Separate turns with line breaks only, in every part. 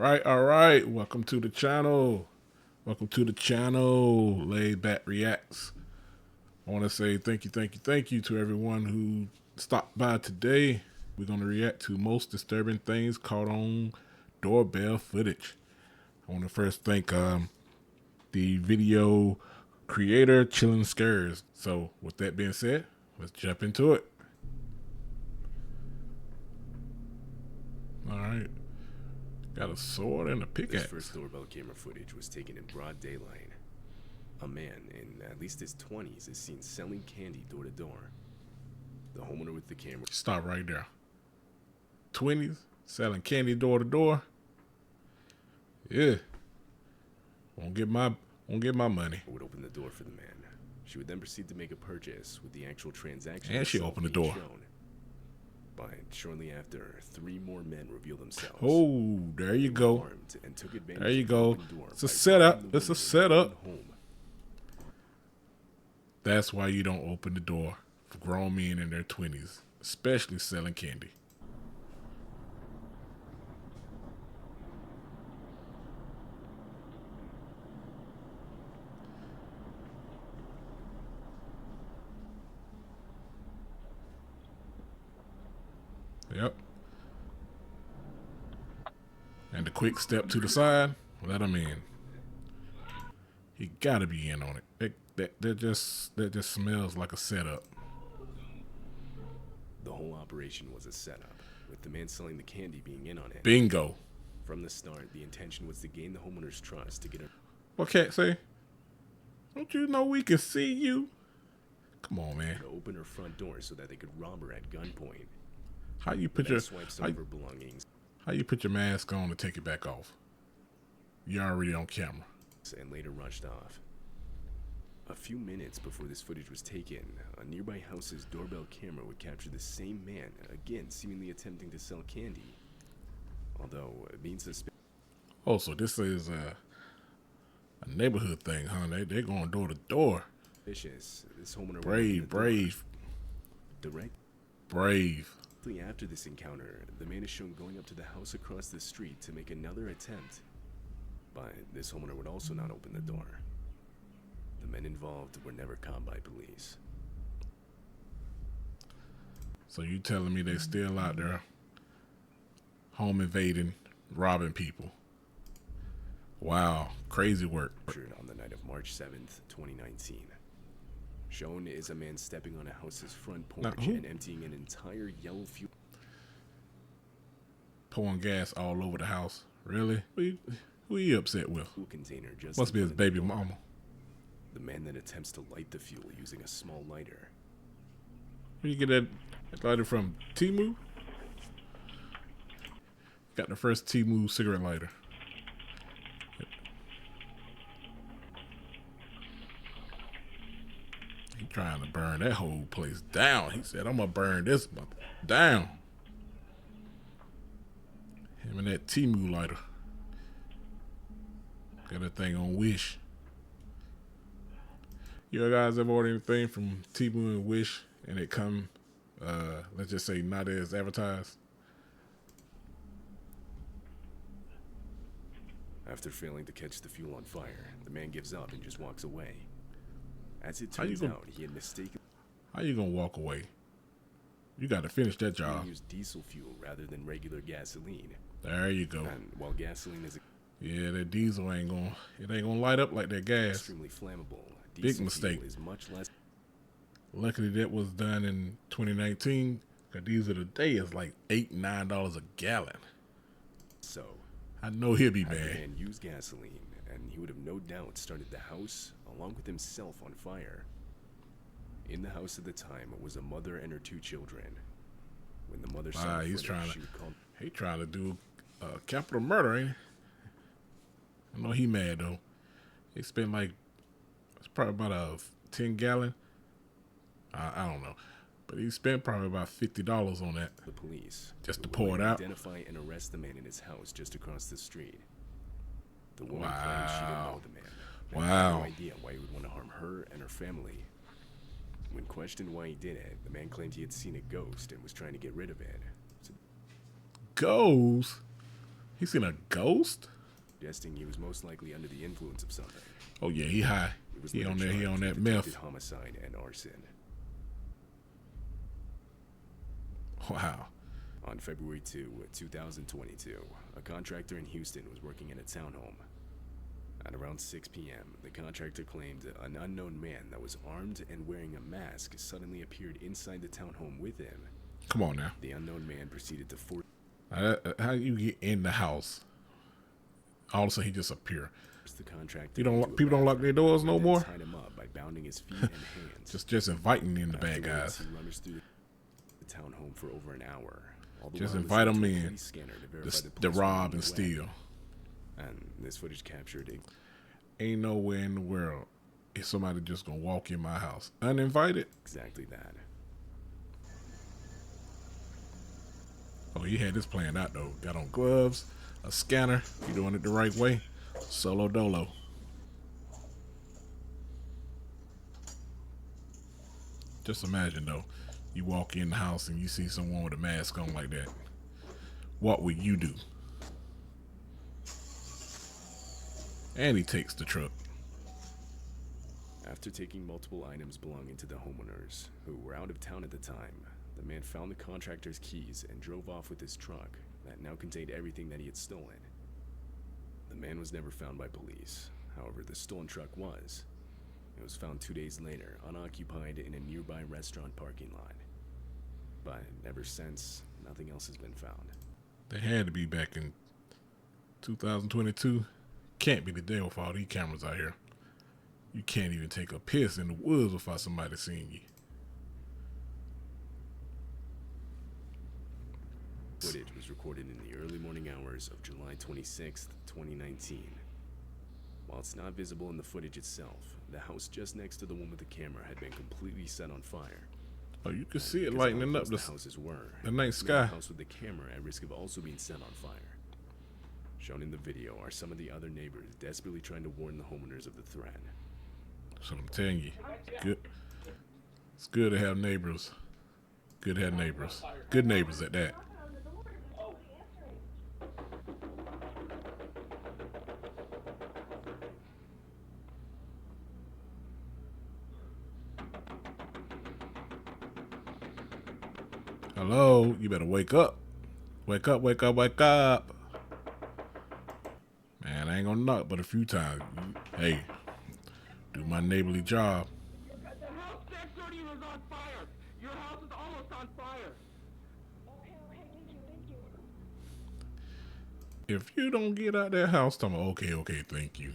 All right. Welcome to the channel. Laid Back Reacts. I want to say thank you to everyone who stopped by today. We're going to react to most disturbing things caught on doorbell footage. I want to first thank the video creator, Chillin' Scares. So with that being said, let's jump into it. All right. Got a sword and a pickaxe.
This first doorbell camera footage was taken in broad daylight. A man in at least his 20s is seen selling candy door to door. The homeowner with the camera.
Stop right there. 20s selling candy door to door. Yeah. Won't get my money.
Would open the door for the man. She would then proceed to make a purchase with the actual transaction.
And she opened the door.
But shortly after, 3 more men revealed themselves.
Oh, there you go.
And took advantage
there you
of
go.
The
It's a setup. It's a setup.
Home.
That's why you don't open the door for grown men in their 20s, especially selling candy. Yep. And the quick step to the side, let him in. He gotta be in on it. That just smells like a setup.
The whole operation was a setup, with the man selling the candy being in on it.
Bingo.
From the start, the intention was to gain the homeowner's trust to get her.
What can't say? Don't you know we can see you? Come on, man.
To open her front door so that they could rob her at gunpoint.
How you put your
belongings?
How you put your mask on and take it back off? You're already on camera.
And later rushed off. A few minutes before this footage was taken, a nearby house's doorbell camera would capture the same man, again seemingly attempting to sell candy. Although being suspicious.
Oh, so this is a neighborhood thing, huh? They're going door to door.
This homeowner
Brave.
After this encounter, the man is shown going up to the house across the street to make another attempt. But this homeowner would also not open the door. The men involved were never caught by police.
So you telling me they're still out there home invading, robbing people? Wow, crazy work.
On the night of March 7th, 2019. Shown is a man stepping on a house's front porch and emptying an entire yellow fuel.
Pouring gas all over the house. Really? Who are you upset with?
Container just
must be his baby mama.
The man then attempts to light the fuel using a small lighter.
Where you get that lighter from? Temu? Got the first Temu cigarette lighter. He trying to burn that whole place down. He said, I'm gonna burn this down. Him and that Temu lighter. Got that thing on Wish. You guys ever order anything from Temu and Wish and it come, let's just say, not as advertised?
After failing to catch the fuel on fire, the man gives up and just walks away. As it turns out, he had mistaken.
How you gonna walk away? You got to finish that job.
He used diesel fuel rather than regular gasoline.
There you go.
And while gasoline is
that diesel ain't gonna light up like that gas.
Extremely flammable.
Big mistake.
Is much less.
Luckily that was done in 2019. Cause diesel today is like $8-9 a gallon.
So
I know he'll be mad.
The man used gasoline, and he would have no doubt started the house along with himself on fire. In the house at the time was a mother and her 2 children. When the mother saw
he's trying to do capital murder, ain't he? I know he mad though. He spent like, it's probably about a 10-gallon. I don't know, but he spent probably about $50 on that.
The police
just to pour it out.
Identify and arrest the man in his house just across the street. The woman claims she didn't know the man.
Wow.
No idea why he would want to harm her and her family. When questioned why he did it, the man claimed he had seen a ghost and was trying to get rid of it.
Ghost? He seen a ghost?
suggesting he was most likely under the influence of something.
Oh yeah, he high. He on that. He on that meth.
Homicide and arson.
Wow.
On February 2, 2022, a contractor in Houston was working in a townhome. At around 6 p.m., the contractor claimed an unknown man that was armed and wearing a mask suddenly appeared inside the townhome with him.
Come on now.
The unknown man proceeded to force.
How you get in the house? All of a sudden he just appear.
The contractor.
People don't lock their doors no more.
Tied him up by bounding his feet and hands.
just inviting in the bad guys.
He rummaged through the townhome for over an hour.
Just invite them in. The rob and steal.
And this footage captured it.
Ain't nowhere in the world is somebody just gonna walk in my house uninvited.
Exactly that.
Oh, he had this planned out though. Got on gloves, a scanner. You doing it the right way. Solo dolo. Just imagine though, you walk in the house and you see someone with a mask on like that. What would you do? And he takes the truck.
After taking multiple items belonging to the homeowners, who were out of town at the time, the man found the contractor's keys and drove off with his truck that now contained everything that he had stolen. The man was never found by police. However, the stolen truck was. It was found 2 days later, unoccupied in a nearby restaurant parking lot. But ever since, nothing else has been found.
They had to be back in 2022. Can't be the day with all these cameras out here. You can't even take a piss in the woods without somebody seeing you.
Footage was recorded in the early morning hours of July 26th, 2019. While it's not visible in the footage itself, the house just next to the one with the camera had been completely set on fire.
Oh, you can see it lightening up
the houses were.
The night sky.
The house with the camera at risk of also being set on fire. Shown in the video are some of the other neighbors desperately trying to warn the homeowners of the threat.
So I'm telling you, good. It's good to have neighbors. Good to have neighbors. Good neighbors at that. Hello, you better wake up. Wake up, wake up, wake up. Man, I ain't gonna knock but a few times. Hey, do my neighborly job.
The house next door to you is on fire. Your house is almost on fire.
Okay, thank you.
If you don't get out that house, I'm okay, thank you.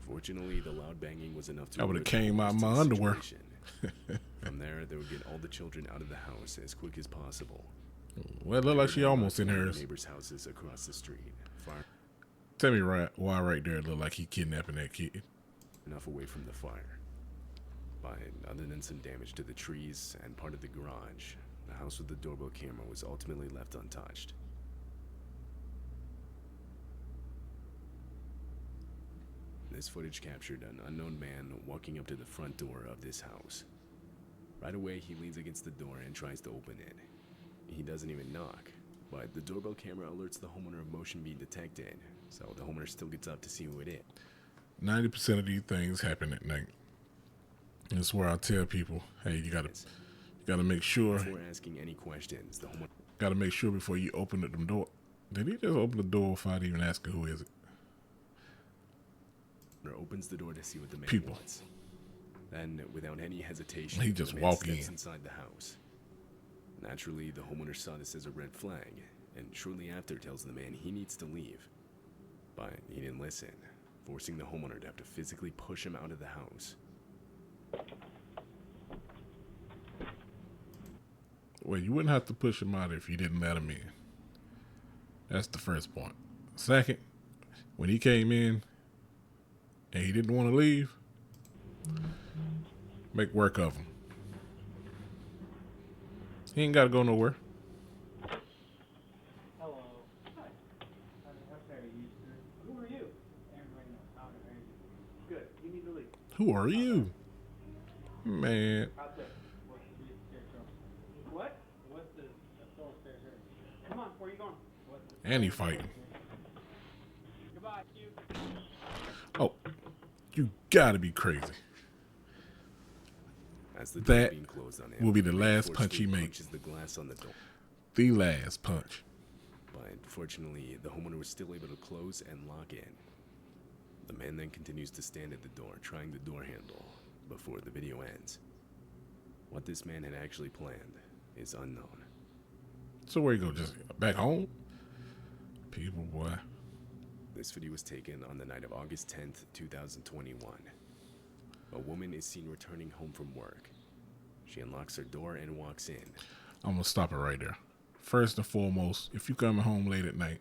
Fortunately, the loud banging was enough to.
I would have came out my underwear.
From there, they would get all the children out of the house as quick as possible.
Well, it looked like she almost in hers.
Neighbors' houses across the street. Far
Tell me why right there it looked like he kidnapping that kid.
enough away from the fire. But other than some damage to the trees and part of the garage, the house with the doorbell camera was ultimately left untouched. This footage captured an unknown man walking up to the front door of this house. Right away, he leans against the door and tries to open it. He doesn't even knock, but the doorbell camera alerts the homeowner of motion being detected, so the homeowner still gets up to see who it is.
90% of these things happen at night. That's where I tell people, hey, you gotta make sure.
Before asking any questions, the homeowner
Gotta make sure before you open the door. Did he just open the door without even asking who is it?
opens the door to see what the man
People.
wants. Then, without any hesitation,
He just
the man
walk
steps
in.
inside the house. Naturally, the homeowner saw this as a red flag, and shortly after tells the man he needs to leave. But he didn't listen, forcing the homeowner to have to physically push him out of the house.
Well, you wouldn't have to push him out if you didn't let him in. That's the first point. Second, when he came in and he didn't want to leave, make work of him. He ain't got to go nowhere.
Hello. Hi. How fair are you, sir? Who are you? Everybody knows how to hear you. Good. You need to leave.
Who are you? Man,
Out there. What's the stairs from? What? What's the stairs here? Come on, where are you going? What's the
and he fighting. Oh, you gotta be crazy.
As the door
That
being closed on him,
will be the
the man
last punch he
forcefully
makes.
punches the glass on the door.
The last punch.
But fortunately, the homeowner was still able to close and lock in. The man then continues to stand at the door, trying the door handle, before the video ends. What this man had actually planned is unknown.
So where you go? Just back home? People, boy.
This video was taken on the night of August 10th, 2021. A woman is seen returning home from work. She unlocks her door and walks in.
I'm gonna stop it right there. First and foremost, if you're coming home late at night,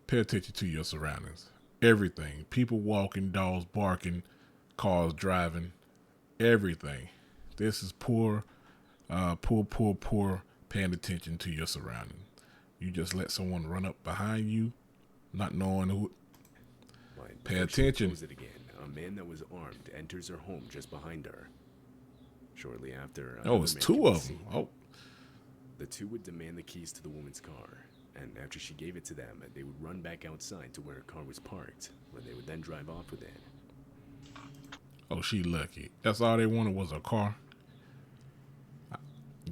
pay attention to your surroundings. Everything. People walking, dogs barking, cars driving, everything. This is poor paying attention to your surroundings. You just let someone run up behind you, not knowing who.
But
Pay
before she
attention.
closes it again, a man that was armed enters her home just behind her. Shortly after,
Oh,
another
it's
man
two
can be
of them.
seen.
Oh,
The two would demand the keys to the woman's car, and after she gave it to them, they would run back outside to where her car was parked, where they would then drive off with it.
oh, she lucky. That's all they wanted was a car.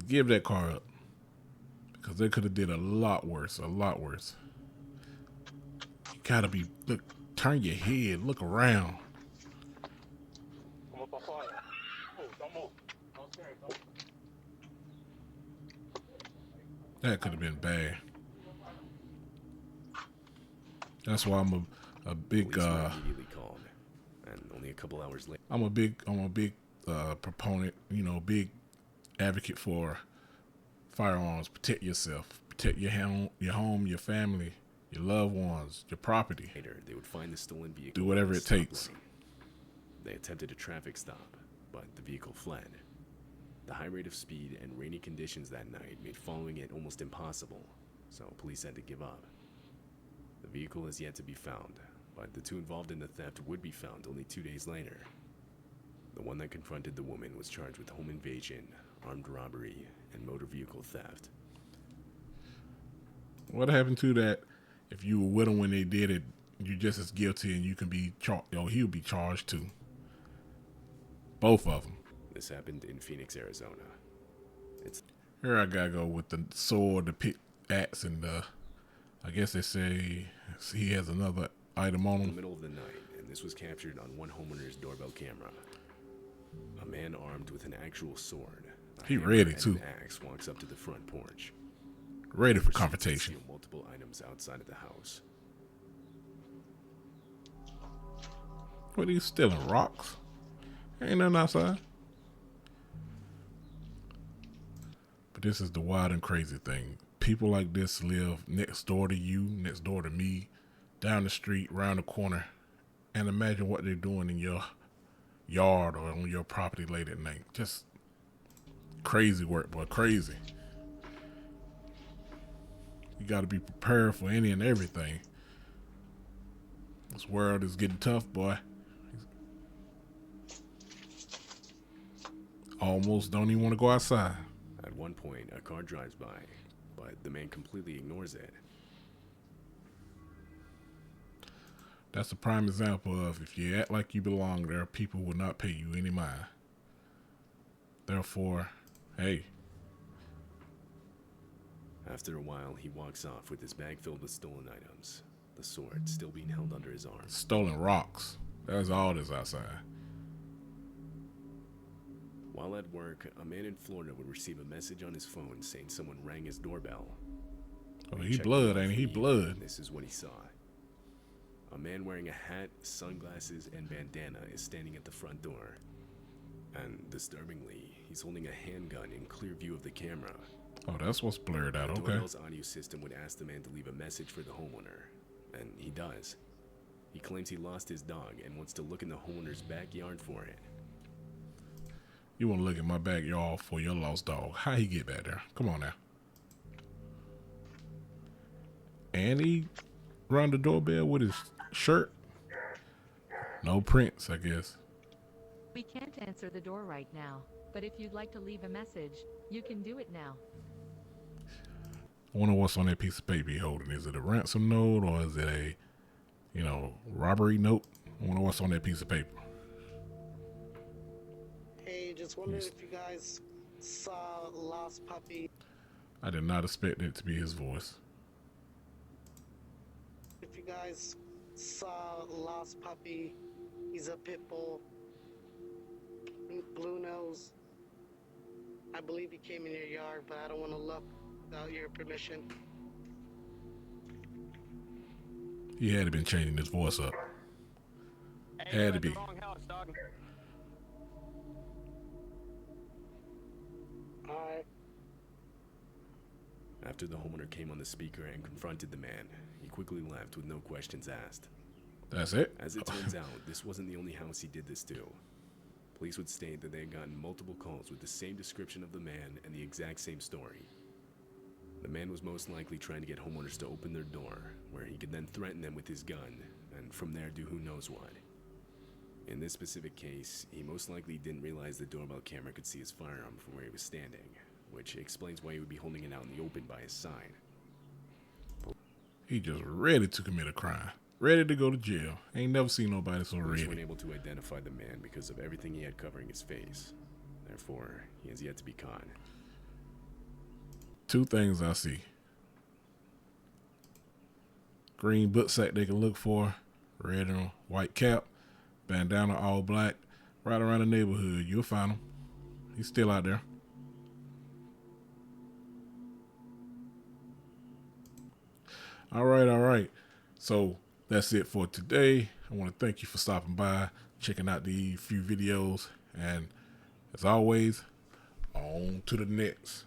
Give that car up, because they could have did a lot worse. A lot worse. You gotta be look. Turn your head. Look around. That could have been bad. That's why I'm a big
Police were immediately called, and only a couple hours later,
I'm a big proponent, big advocate for firearms. Protect yourself, protect your home, your family, your loved ones, your property.
they would find the stolen vehicle.
Do whatever
in a
it
stop
takes.
lane. They attempted a traffic stop, but the vehicle fled. The high rate of speed and rainy conditions that night made following it almost impossible, so police had to give up. The vehicle is yet to be found, but the two involved in the theft would be found only 2 days later. The one that confronted the woman was charged with home invasion, armed robbery, and motor vehicle theft.
What happened to that? If you were with them when they did it, you're just as guilty, and you can be charged. He'll be charged too. Both of them.
This happened in Phoenix, Arizona.
Here I gotta go with the sword, the pickaxe, and I guess they say he has another item on
In the
him.
middle of the night, and this was captured on one homeowner's doorbell camera. A man armed with an actual sword, a
He
hammer,
ready,
and
too.
an axe walks up to the front porch.
Ready for
Proceeds to
confrontation.
steal multiple items outside of the house.
What are you stealing? Rocks? Ain't nothing outside. But this is the wild and crazy thing. People like this live next door to you, next door to me, down the street, round the corner. And imagine what they're doing in your yard or on your property late at night. Just crazy work, boy. Crazy. You got to be prepared for any and everything. This world is getting tough, boy. Almost don't even want to go outside.
At one point, a car drives by, but the man completely ignores it.
That's a prime example of if you act like you belong there, people will not pay you any mind. Therefore, hey,
After a while, he walks off with his bag filled with stolen items, the sword still being held under his arm.
stolen rocks. That's all that's outside.
While at work, a man in Florida would receive a message on his phone saying someone rang his doorbell.
Oh,
When
he
checked
blood,
it out
ain't
for
he?
the
Blood.
evening, This is what he saw. A man wearing a hat, sunglasses, and bandana is standing at the front door. And disturbingly, he's holding a handgun in clear view of the camera.
Oh, that's what's blurred out.
The
Okay.
doorbell's audio system would ask the man to leave a message for the homeowner, and he does. He claims he lost his dog and wants to look in the homeowner's backyard for it.
You want to look at my backyard for your lost dog. How he get back there? Come on now. And he run the doorbell with his shirt. No prints, I guess.
We can't answer the door right now, but if you'd like to leave a message, you can do it now.
I wonder what's on that piece of paper he holding. Is it a ransom note or is it You know, robbery note. I wonder what's on that piece of paper.
Hey, just wondering if you guys saw Lost Puppy.
I did not expect it to be his voice.
If you guys saw Lost Puppy, he's a pit bull. Blue nose. I believe he came in your yard, but I don't want to look without your permission.
He had to been changing his voice up. Had to be.
Alright.
After the homeowner came on the speaker and confronted the man, he quickly left with no questions asked.
That's it?
As it turns out, this wasn't the only house he did this to. Police would state that they had gotten multiple calls with the same description of the man and the exact same story. The man was most likely trying to get homeowners to open their door, where he could then threaten them with his gun, and from there do who knows what. In this specific case, he most likely didn't realize the doorbell camera could see his firearm from where he was standing, which explains why he would be holding it out in the open by his side.
He just ready to commit a crime. Ready to go to jail. Ain't never seen nobody so
Police
ready.
weren't able to identify the man because of everything he had covering his face. Therefore, he has yet to be caught.
Two things I see. Green book sack they can look for. Red and white cap. Bandana all black. Right around the neighborhood. You'll find him. He's still out there. All right. So that's it for today. I want to thank you for stopping by, checking out the few videos, and as always, on to the next.